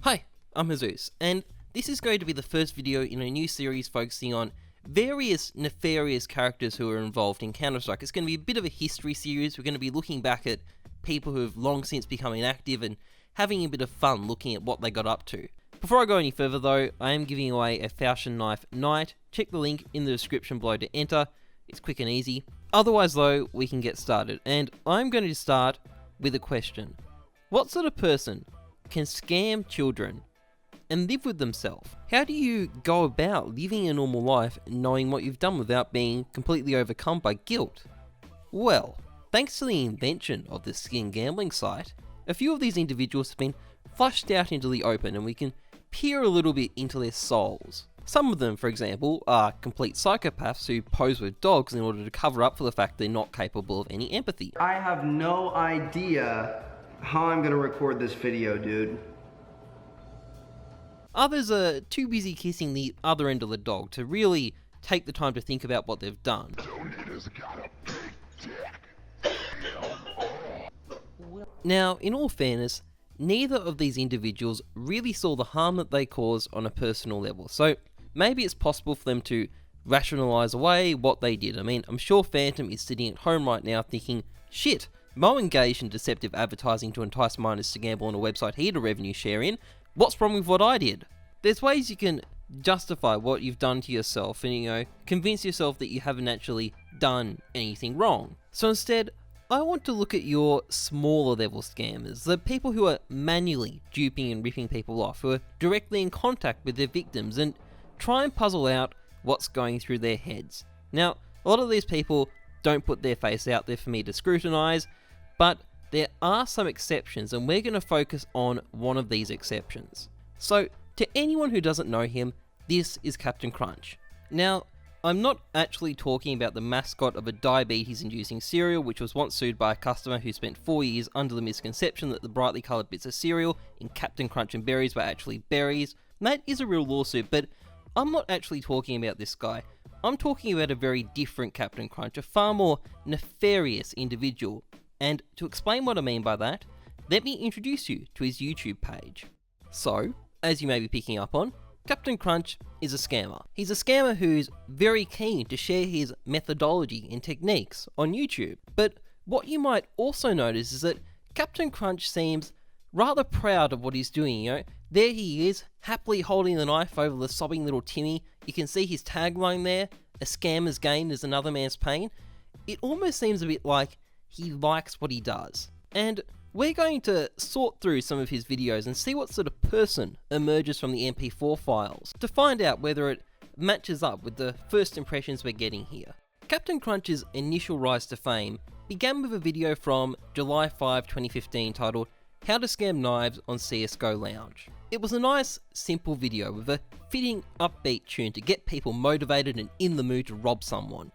Hi, I'm Heyzeus, and this is going to be the first video in a new series focusing on various nefarious characters who are involved in Counter-Strike. It's going to be a bit of a history series. We're going to be looking back at people who have long since become inactive and having a bit of fun looking at what they got up to. Before I go any further though, I am giving away a Falchion Knife Knight. Check the link in the description below to enter. It's quick and easy. Otherwise though, we can get started, and I'm going to start with a question. What sort of person can scam children and live with themselves? How do you go about living a normal life knowing what you've done without being completely overcome by guilt? Well, thanks to the invention of the skin gambling site, a few of these individuals have been flushed out into the open and we can peer a little bit into their souls. Some of them, for example, are complete psychopaths who pose with dogs in order to cover up for the fact they're not capable of any empathy. I have no idea how I'm gonna record this video, dude. Others are too busy kissing the other end of the dog to really take the time to think about what they've done. Now, in all fairness, neither of these individuals really saw the harm that they caused on a personal level, so maybe it's possible for them to rationalise away what they did. I mean, I'm sure Phantom is sitting at home right now thinking, shit, Mo engaged in deceptive advertising to entice minors to gamble on a website he had a revenue share in. What's wrong with what I did? There's ways you can justify what you've done to yourself and, convince yourself that you haven't actually done anything wrong. So instead, I want to look at your smaller level scammers, the people who are manually duping and ripping people off, who are directly in contact with their victims, and try and puzzle out what's going through their heads. Now, a lot of these people don't put their face out there for me to scrutinise, but there are some exceptions, and we're going to focus on one of these exceptions. So, to anyone who doesn't know him, this is Captain Crunch. Now, I'm not actually talking about the mascot of a diabetes-inducing cereal which was once sued by a customer who spent 4 years under the misconception that the brightly coloured bits of cereal in Captain Crunch and berries were actually berries. That is a real lawsuit, but I'm not actually talking about this guy. I'm talking about a very different Captain Crunch, a far more nefarious individual. And to explain what I mean by that, let me introduce you to his YouTube page. So, as you may be picking up on, Captain Crunch is a scammer. He's a scammer who's very keen to share his methodology and techniques on YouTube. But what you might also notice is that Captain Crunch seems rather proud of what he's doing, There he is, happily holding the knife over the sobbing little Timmy. You can see his tagline there, "A scammer's gain is another man's pain." It almost seems a bit like he likes what he does. And we're going to sort through some of his videos and see what sort of person emerges from the MP4 files to find out whether it matches up with the first impressions we're getting here. Captain Crunch's initial rise to fame began with a video from July 5, 2015 titled "How to Scam Knives on CSGO Lounge." It was a nice, simple video with a fitting, upbeat tune to get people motivated and in the mood to rob someone.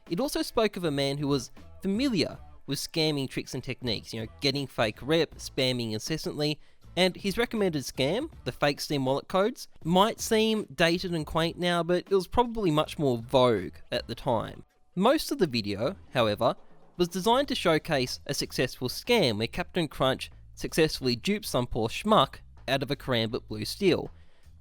It also spoke of a man who was familiar with scamming tricks and techniques, getting fake rep, spamming incessantly, and his recommended scam, the fake Steam wallet codes, might seem dated and quaint now, but it was probably much more vogue at the time. Most of the video, however, was designed to showcase a successful scam where Captain Crunch successfully duped some poor schmuck out of a Karambit blue steel.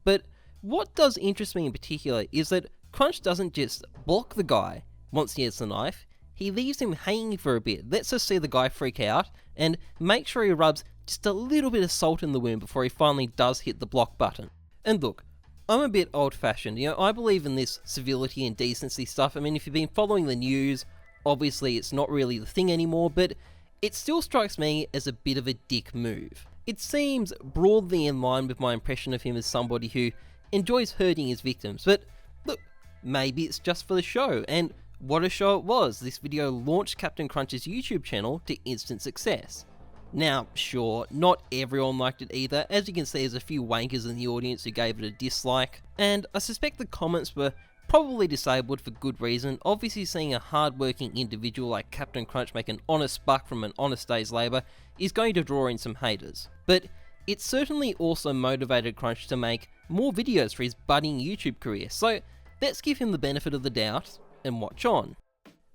But what does interest me in particular is that Crunch doesn't just block the guy once he hits the knife, he leaves him hanging for a bit, lets us see the guy freak out, and make sure he rubs just a little bit of salt in the wound before he finally does hit the block button. And look, I'm a bit old-fashioned, I believe in this civility and decency stuff. I mean, if you've been following the news, obviously it's not really the thing anymore, but it still strikes me as a bit of a dick move. It seems broadly in line with my impression of him as somebody who enjoys hurting his victims, but look, maybe it's just for the show, and what a show it was. This video launched Captain Crunch's YouTube channel to instant success. Now, sure, not everyone liked it either. As you can see, there's a few wankers in the audience who gave it a dislike, and I suspect the comments were probably disabled for good reason. Obviously, seeing a hard-working individual like Captain Crunch make an honest buck from an honest day's labour is going to draw in some haters. But it certainly also motivated Crunch to make more videos for his budding YouTube career, so let's give him the benefit of the doubt and watch on.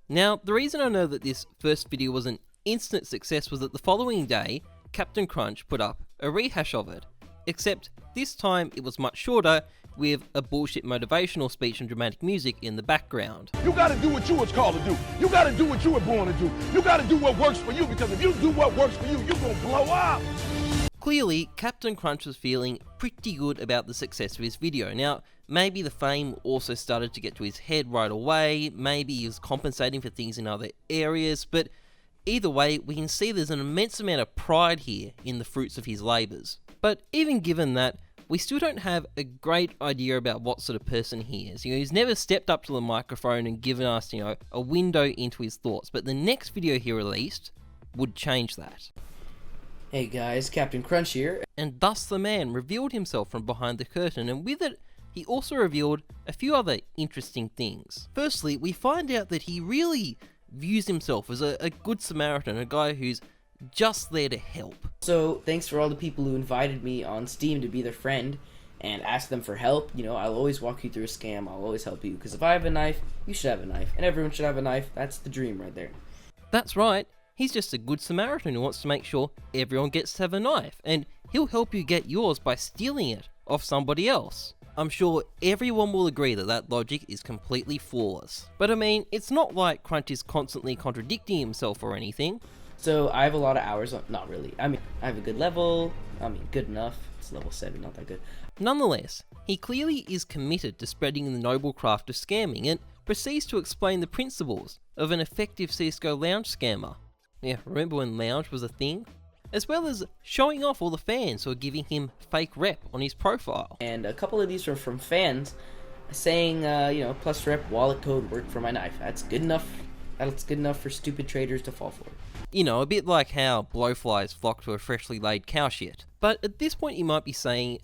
Now, the reason I know that this first video was an instant success was that the following day, Captain Crunch put up a rehash of it, except this time it was much shorter with a bullshit motivational speech and dramatic music in the background. You gotta do what you was called to do. You gotta do what you were born to do. You gotta do what works for you, because if you do what works for you, you're gonna blow up. Clearly, Captain Crunch was feeling pretty good about the success of his video. Now, maybe the fame also started to get to his head right away, maybe he was compensating for things in other areas, but either way, we can see there's an immense amount of pride here in the fruits of his labours. But even given that, we still don't have a great idea about what sort of person he is. He's never stepped up to the microphone and given us, a window into his thoughts, but the next video he released would change that. Hey guys, Captain Crunch here. And thus the man revealed himself from behind the curtain, and with it, he also revealed a few other interesting things. Firstly, we find out that he really views himself as a good Samaritan, a guy who's just there to help. So, thanks for all the people who invited me on Steam to be their friend and ask them for help. I'll always walk you through a scam, I'll always help you, because if I have a knife, you should have a knife, and everyone should have a knife. That's the dream right there. That's right. He's just a good Samaritan who wants to make sure everyone gets to have a knife, and he'll help you get yours by stealing it off somebody else. I'm sure everyone will agree that that logic is completely flawless. But I mean, it's not like Crunch is constantly contradicting himself or anything. So, I have a lot of hours on, not really. I have a good level, good enough. It's level 7, not that good. Nonetheless, he clearly is committed to spreading the noble craft of scamming and proceeds to explain the principles of an effective CSGO lounge scammer. Yeah, remember when lounge was a thing? As well as showing off all the fans who are giving him fake rep on his profile. And a couple of these are from fans saying, plus rep wallet code worked for my knife. That's good enough. That's good enough for stupid traders to fall for. A bit like how blowflies flock to a freshly laid cow shit. But at this point you might be saying,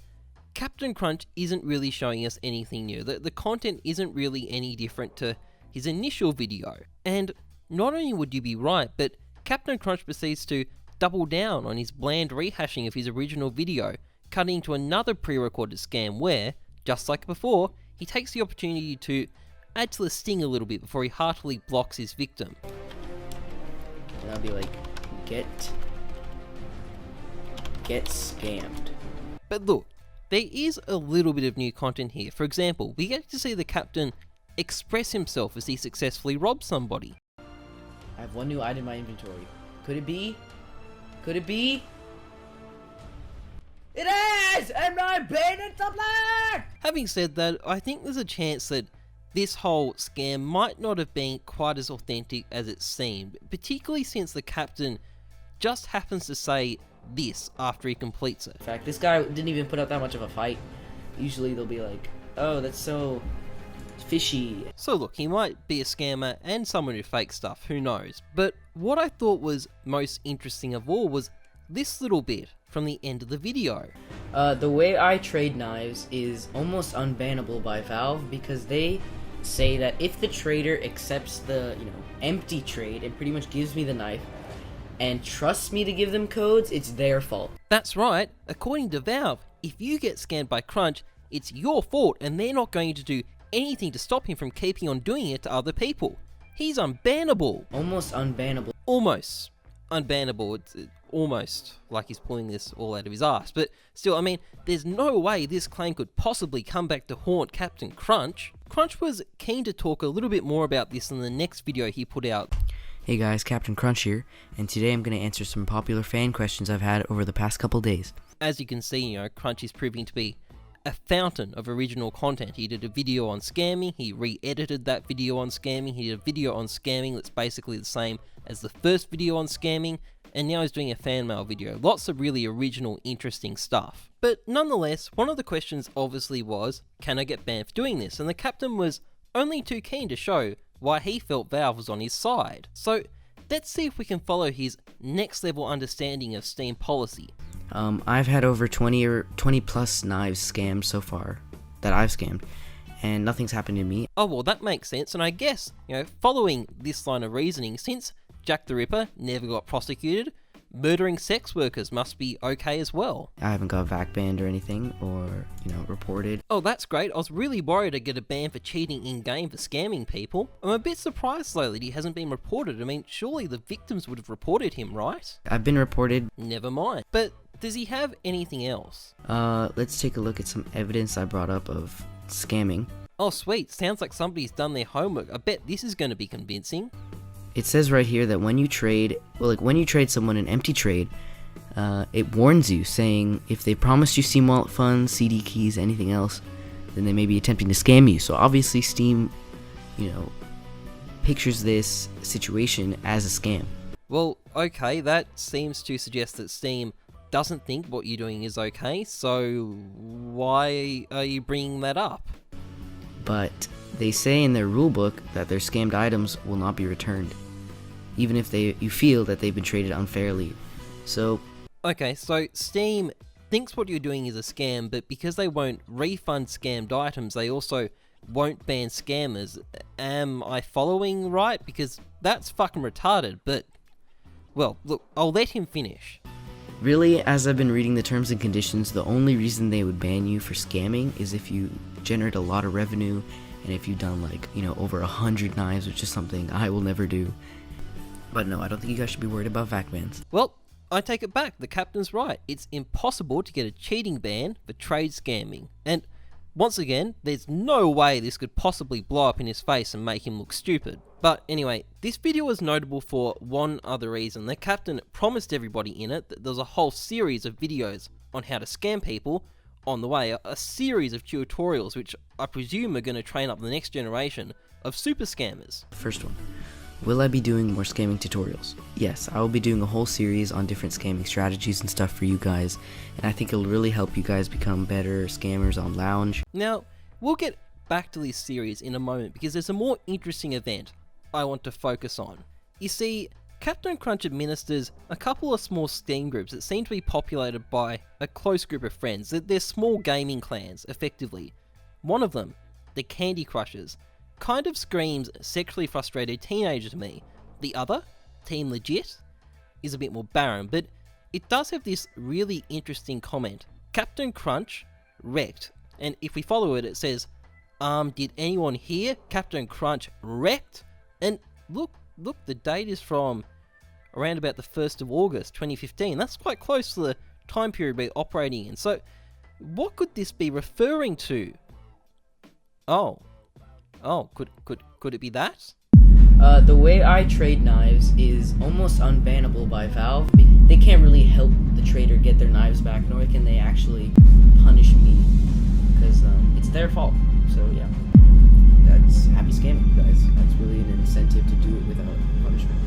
Captain Crunch isn't really showing us anything new. The content isn't really any different to his initial video. And not only would you be right, but Captain Crunch proceeds to double down on his bland rehashing of his original video, cutting to another pre-recorded scam where, just like before, he takes the opportunity to add to the sting a little bit before he heartily blocks his victim. And I'll be like, get scammed. But look, there is a little bit of new content here. For example, we get to see the captain express himself as he successfully robs somebody. I have one new item in my inventory. Could it be? Could it be? It is! And my bandit supply! Having said that, I think there's a chance that this whole scam might not have been quite as authentic as it seemed, particularly since the captain just happens to say this after he completes it. In fact, this guy didn't even put up that much of a fight. Usually they'll be like, oh, that's so fishy. So look, he might be a scammer and someone who fakes stuff, who knows. But what I thought was most interesting of all was this little bit from the end of the video. The way I trade knives is almost unbannable by Valve, because they say that if the trader accepts the, empty trade and pretty much gives me the knife and trusts me to give them codes, it's their fault. That's right. According to Valve, if you get scammed by Crunch, it's your fault and they're not going to do anything to stop him from keeping on doing it to other people. He's unbannable. Almost unbannable. Almost unbannable. It's almost like he's pulling this all out of his ass. But still, there's no way this claim could possibly come back to haunt Captain Crunch. Crunch was keen to talk a little bit more about this in the next video he put out. Hey guys, Captain Crunch here, and today I'm going to answer some popular fan questions I've had over the past couple days. As you can see, Crunch is proving to be a fountain of original content. He did a video on scamming, he re-edited that video on scamming, he did a video on scamming that's basically the same as the first video on scamming, and now he's doing a fan mail video. Lots of really original, interesting stuff. But nonetheless, one of the questions obviously was, can I get banned for doing this? And the captain was only too keen to show why he felt Valve was on his side. So let's see if we can follow his next level understanding of Steam policy. I've had over 20 plus knives scammed so far, that I've scammed, and nothing's happened to me. Oh well, that makes sense, and I guess, following this line of reasoning, since Jack the Ripper never got prosecuted, murdering sex workers must be okay as well. I haven't got vac banned or anything, or, reported. Oh, that's great. I was really worried I'd get a ban for cheating in-game for scamming people. I'm a bit surprised though that he hasn't been reported. I mean, surely the victims would have reported him, right? I've been reported. Never mind. But does he have anything else? Let's take a look at some evidence I brought up of scamming. Oh sweet, sounds like somebody's done their homework. I bet this is going to be convincing. It says right here that when you trade someone an empty trade, it warns you, saying if they promised you Steam Wallet funds, CD keys, anything else, then they may be attempting to scam you. So obviously Steam, pictures this situation as a scam. Well, okay, that seems to suggest that Steam doesn't think what you're doing is okay, so why are you bringing that up? But they say in their rulebook that their scammed items will not be returned, even if you feel that they've been traded unfairly. So, okay, so Steam thinks what you're doing is a scam, but because they won't refund scammed items, they also won't ban scammers. Am I following right? Because that's fucking retarded, but, well, look, I'll let him finish. Really, as I've been reading the terms and conditions, the only reason they would ban you for scamming is if you generate a lot of revenue, and if you've done over 100 knives, which is something I will never do. But no, I don't think you guys should be worried about vac bans. Well, I take it back, the captain's right. It's impossible to get a cheating ban for trade scamming. And once again, there's no way this could possibly blow up in his face and make him look stupid. But anyway, this video was notable for one other reason. The captain promised everybody in it that there was a whole series of videos on how to scam people on the way, a series of tutorials which I presume are going to train up the next generation of super scammers. First one. Will I be doing more scamming tutorials? Yes, I will be doing a whole series on different scamming strategies and stuff for you guys, and I think it'll really help you guys become better scammers on Lounge. Now, we'll get back to this series in a moment because there's a more interesting event I want to focus on. You see, Captain Crunch administers a couple of small Steam groups that seem to be populated by a close group of friends. They're small gaming clans, effectively. One of them, the Candy Crushers, kind of screams sexually frustrated teenager to me. The other, Team Legit, is a bit more barren, but it does have this really interesting comment. Captain Crunch wrecked, and if we follow it, it says, did anyone hear Captain Crunch wrecked? And look, the date is from around about the 1st of August 2015. That's quite close to the time period we're operating in. So, what could this be referring to? Oh, could it be that? The way I trade knives is almost unbannable by Valve. They can't really help the trader get their knives back, nor can they actually punish me, because it's their fault. So yeah, that's happy scamming, guys. That's really an incentive to do it without punishment.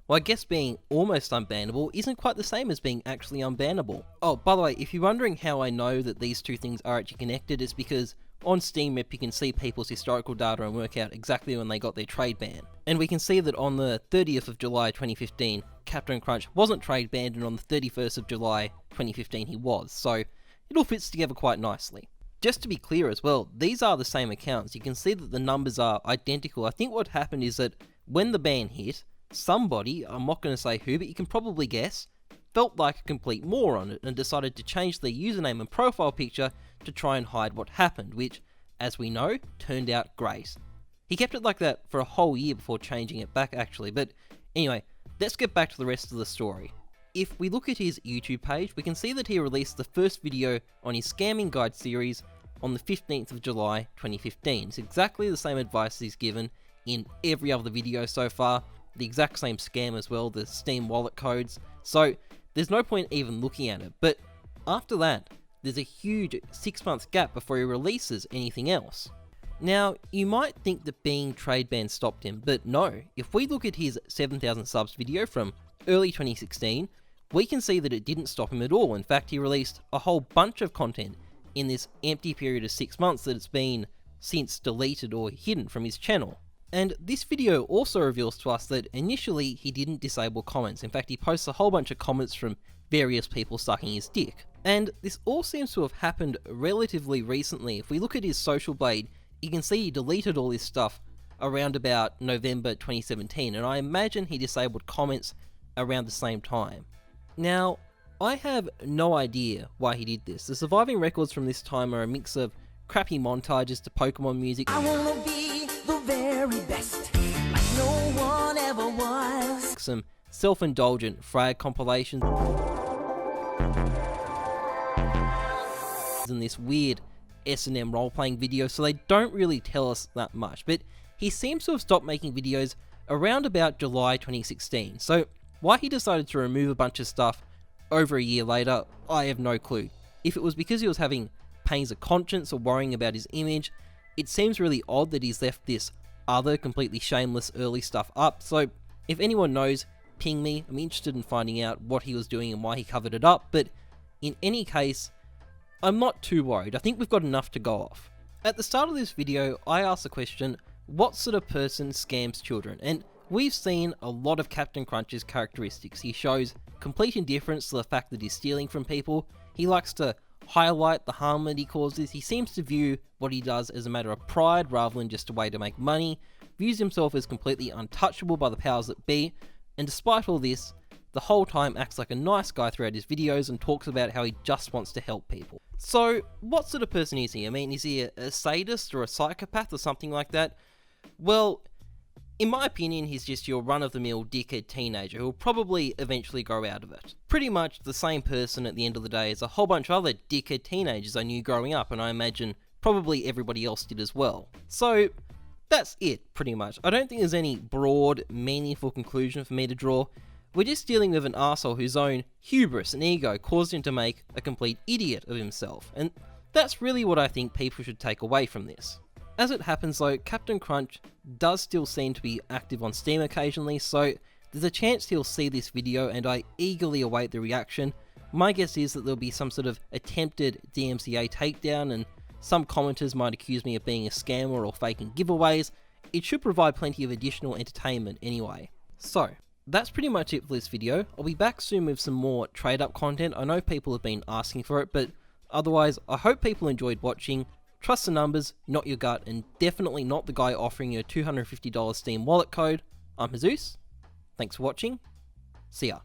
Well, I guess being almost unbannable isn't quite the same as being actually unbannable. Oh, by the way, if you're wondering how I know that these two things are actually connected, it's because on SteamRep you can see people's historical data and work out exactly when they got their trade ban. And we can see that on the 30th of July 2015, Captain Crunch wasn't trade banned, and on the 31st of July 2015 he was, so it all fits together quite nicely. Just to be clear as well, these are the same accounts. You can see that the numbers are identical. I think what happened is that when the ban hit, somebody, I'm not going to say who, but you can probably guess, felt like a complete moron and decided to change their username and profile picture to try and hide what happened, which, as we know, turned out great. He kept it like that for a whole year before changing it back actually, but anyway, let's get back to the rest of the story. If we look at his YouTube page, we can see that he released the first video on his scamming guide series on the 15th of July 2015. It's exactly the same advice he's given in every other video so far, the exact same scam as well, the Steam wallet codes, so there's no point even looking at it. But after that, there's a huge 6-month gap before he releases anything else. Now, you might think that being trade banned stopped him, but no. If we look at his 7,000 subs video from early 2016, we can see that it didn't stop him at all. In fact, he released a whole bunch of content in this empty period of 6 months that it's been since deleted or hidden from his channel. And this video also reveals to us that initially he didn't disable comments. In fact, he posts a whole bunch of comments from various people sucking his dick. And this all seems to have happened relatively recently. If we look at his Social Blade, you can see he deleted all this stuff around about November 2017, and I imagine he disabled comments around the same time. Now, I have no idea why he did this. The surviving records from this time are a mix of crappy montages to Pokemon music, I wanna be the very best, like no one ever was. some self-indulgent frag compilations, and this weird S&M role-playing video, so they don't really tell us that much. But he seems to have stopped making videos around about July 2016, so why he decided to remove a bunch of stuff over a year later, I have no clue. If it was because he was having pains of conscience or worrying about his image, it seems really odd that he's left this other completely shameless early stuff up. So if anyone knows, ping me. I'm interested in finding out what he was doing and why he covered it up, but in any case, I'm not too worried. I think we've got enough to go off. At the start of this video, I asked the question, what sort of person scams children? And we've seen a lot of Captain Crunch's characteristics. He shows complete indifference to the fact that he's stealing from people. He likes to highlight the harm that he causes. He seems to view what he does as a matter of pride rather than just a way to make money, views himself as completely untouchable by the powers that be, and despite all this, the whole time acts like a nice guy throughout his videos and talks about how he just wants to help people. So, what sort of person is he? I mean, is he a sadist or a psychopath or something like that? Well, in my opinion, he's just your run-of-the-mill dickhead teenager who'll probably eventually grow out of it. Pretty much the same person at the end of the day as a whole bunch of other dickhead teenagers I knew growing up, and I imagine probably everybody else did as well. So, that's it, pretty much. I don't think there's any broad, meaningful conclusion for me to draw. We're just dealing with an arsehole whose own hubris and ego caused him to make a complete idiot of himself, and that's really what I think people should take away from this. As it happens though, Captain Crunch does still seem to be active on Steam occasionally, so there's a chance he'll see this video and I eagerly await the reaction. My guess is that there'll be some sort of attempted DMCA takedown and some commenters might accuse me of being a scammer or faking giveaways. It should provide plenty of additional entertainment anyway. So, that's pretty much it for this video. I'll be back soon with some more trade-up content. I know people have been asking for it, but otherwise, I hope people enjoyed watching. Trust the numbers, not your gut, and definitely not the guy offering you a $250 Steam wallet code. I'm Heyzeus. Thanks for watching. See ya.